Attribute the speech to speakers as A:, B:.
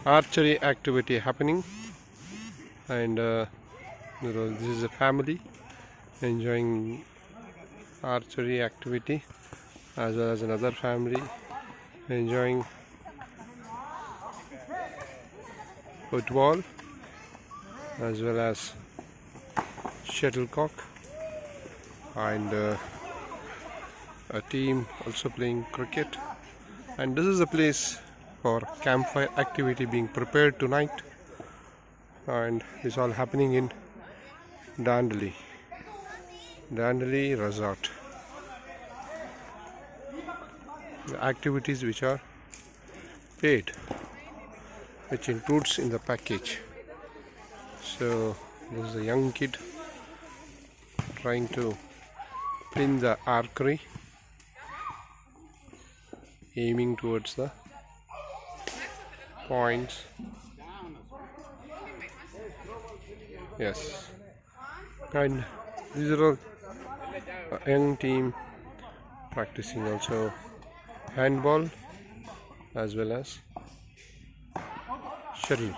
A: archery activity happening, and this is a family enjoying archery activity, as well as another family enjoying football as well as shuttlecock, and a team also playing cricket. And this is a place for campfire activity being prepared tonight, and it's all happening in Dandeli Resort. The activities which are paid, which includes in the package. So this is a young kid trying to pin the archery, aiming towards the points. Yes, and these are all a young team practicing also handball as well as shuttle.